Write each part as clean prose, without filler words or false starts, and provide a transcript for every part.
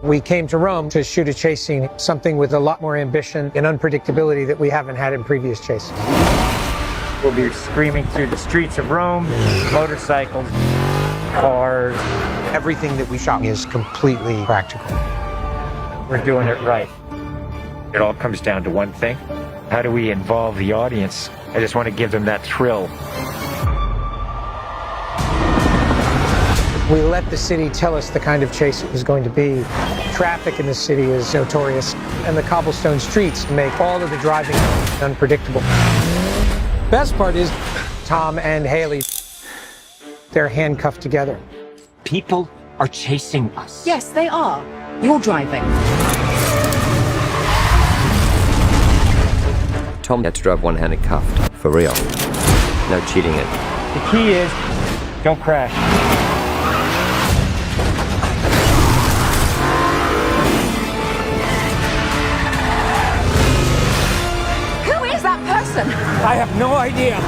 We came to Rome to shoot a chase scene, something with a lot more ambition and unpredictability that we haven't had in previous chases. We'll be screaming through the streets of Rome, motorcycles, cars. Everything that we shot is completely practical. We're doing it right. It all comes down to one thing. How do we involve the audience? I just want to give them that thrill. We let the city tell us the kind of chase it was going to be. Traffic in the city is notorious, and the cobblestone streets make all of the driving unpredictable. Best part is Tom and Hayley, they're handcuffed together. People are chasing us. Yes, they are. You're driving. Tom had to drive one-handed cuffed, for real. No cheating it. The key is, don't crash. Who is that person? I have no idea.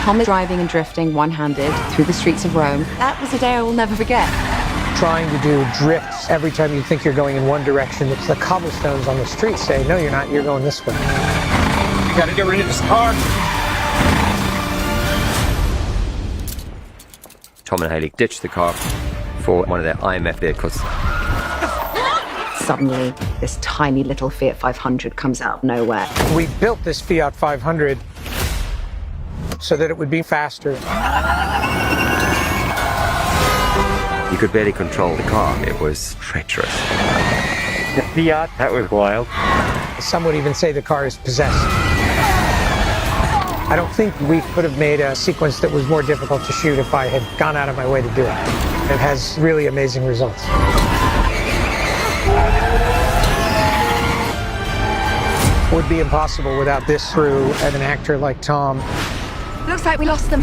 Tom is driving and drifting one-handed through the streets of Rome. That was a day I will never forget. Trying to do drifts every time you think you're going in one direction. It's the cobblestones on the street say, no, you're not, you're going this way. You gotta get rid of this car. Tom and Hayley ditched the car for one of their IMF vehicles. Suddenly, this tiny little Fiat 500 comes out of nowhere. We built this Fiat 500 so that it would be faster. You could barely control the car. It was treacherous. The Fiat, that was wild. Some would even say the car is possessed. I don't think we could have made a sequence that was more difficult to shoot if I had gone out of my way to do it. It has really amazing results. It would be impossible without this crew and an actor like Tom. Looks like we lost them.